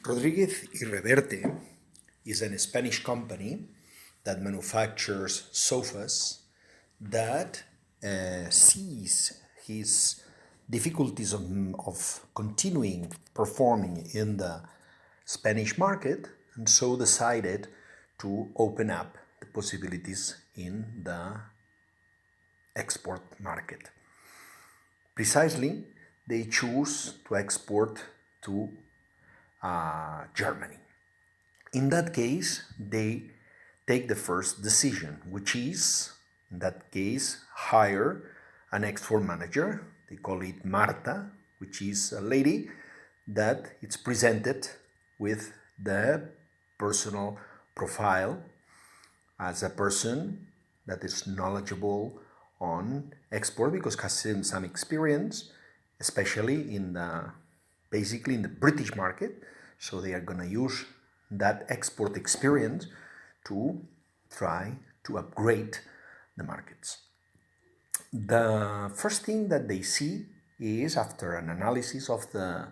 Rodríguez y Reverte is a Spanish company that manufactures sofas that sees his difficulties of continuing performing in the Spanish market, and so decided to open up the possibilities in the export market. Precisely, they choose to export to Germany. In that case, they take the first decision, which is, in that case, hire an export manager. They call it Marta, which is a lady that it's presented with the personal profile as a person that is knowledgeable on export because has some experience, especially in the basically in the British market. So they are going to use that export experience to try to upgrade the markets. The first thing that they see is, after an analysis of the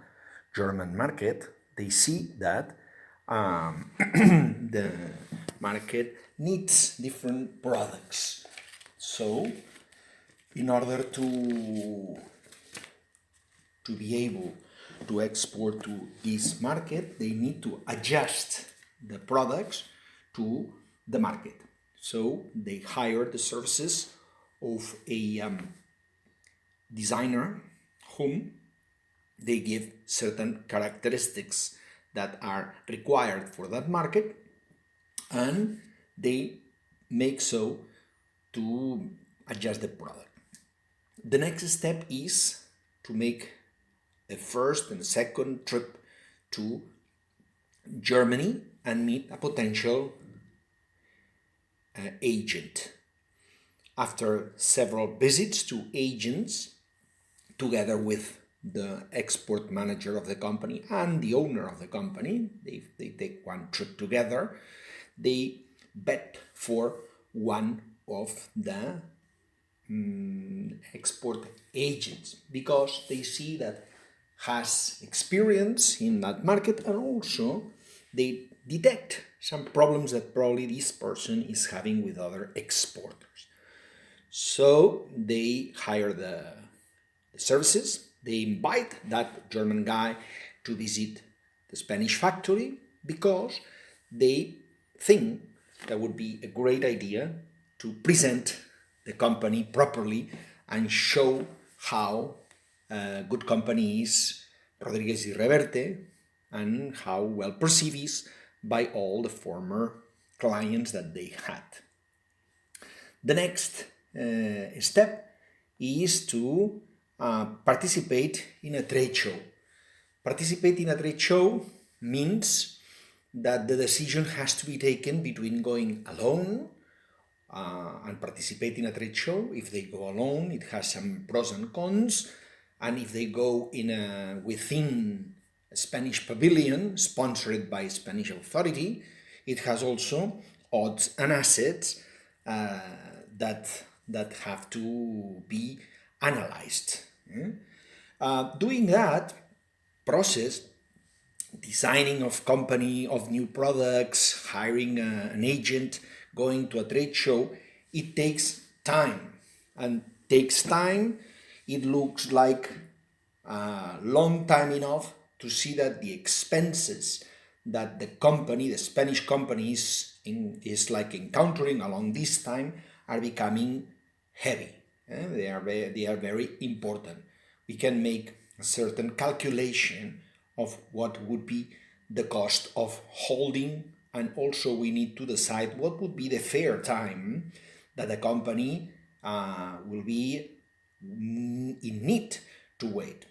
German market, they see that the market needs different products. So, in order to be able to export to this market, they need to adjust the products to the market. So they hire the services of a designer whom they give certain characteristics that are required for that market, and they make so to adjust the product. The next step is to make a first and second trip to Germany and meet a potential agent. After several visits to agents, together with the export manager of the company and the owner of the company, they take one trip together, they bet for one of the export agents because they see that has experience in that market, and also they detect some problems that probably this person is having with other exporters. So they hire the services, they invite that German guy to visit the Spanish factory because they think that would be a great idea to present the company properly and show how good company is Rodríguez y Reverte and how well perceived is by all the former clients that they had. The next step is to participate in a trade show. Participate in a trade show means that the decision has to be taken between going alone and participate in a trade show. If they go alone, it has some pros and cons. And if they go within a Spanish pavilion sponsored by Spanish authority, it has also odds and assets that have to be analyzed. Doing that process, designing of company, of new products, hiring an agent, going to a trade show, it takes time. And takes time, it looks like a long time enough to see that the expenses that the company, the Spanish company is like encountering along this time are becoming heavy. They are very important. We can make a certain calculation of what would be the cost of holding, and also we need to decide what would be the fair time that the company will be in need to wait.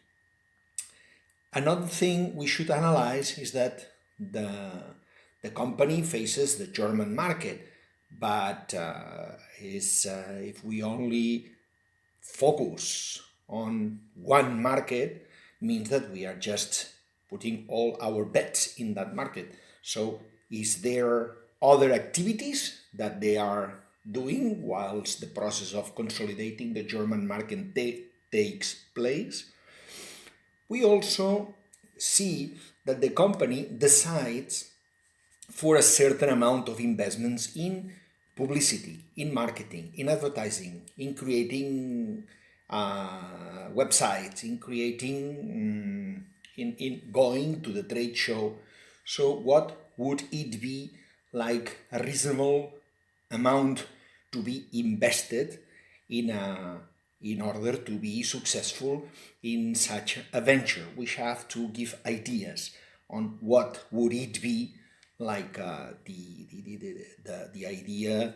Another thing we should analyze is that the company faces the German market, but if we only focus on one market, means that we are just putting all our bets in that market. So is there other activities that they are doing whilst the process of consolidating the German market takes place? We also see that the company decides for a certain amount of investments in publicity, in marketing, in advertising, in creating websites, in creating, in going to the trade show. So what would it be like a reasonable amount to be invested in order to be successful in such a venture? We have to give ideas on what would it be like the idea,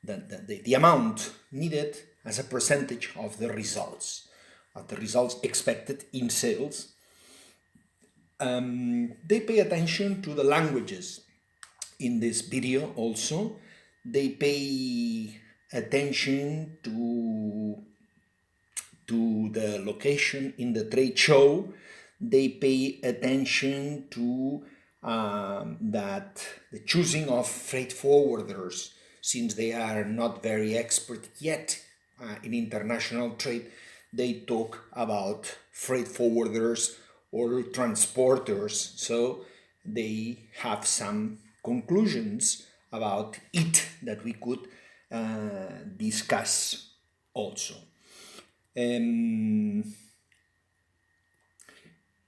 the amount needed as a percentage of the results expected in sales. They pay attention to the languages in this video also. They pay attention to the location in the trade show. They pay attention to that the choosing of freight forwarders, since they are not very expert yet in international trade. They talk about freight forwarders or transporters, so they have some conclusions about it that we could discuss also.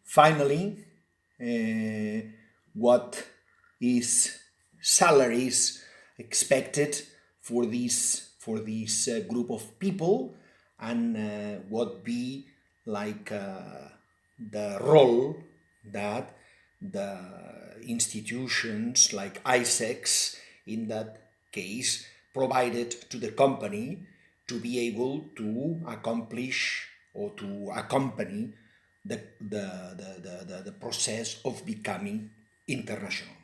Finally, what is salaries expected for this group of people, and what be like the role that the institutions like ISEX in that case provided to the company to be able to accomplish or to accompany the process of becoming international.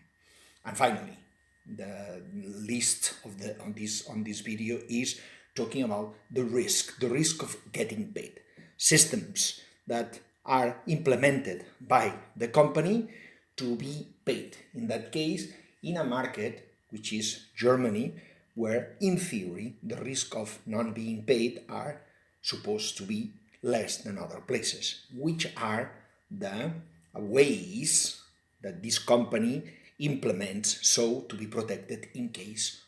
And finally, the list of on this video is talking about the risk of getting paid. Systems that are implemented by the company to be paid. In that case, in a market which is Germany, where in theory the risk of not being paid are supposed to be less than other places, which are the ways that this company implements so to be protected in case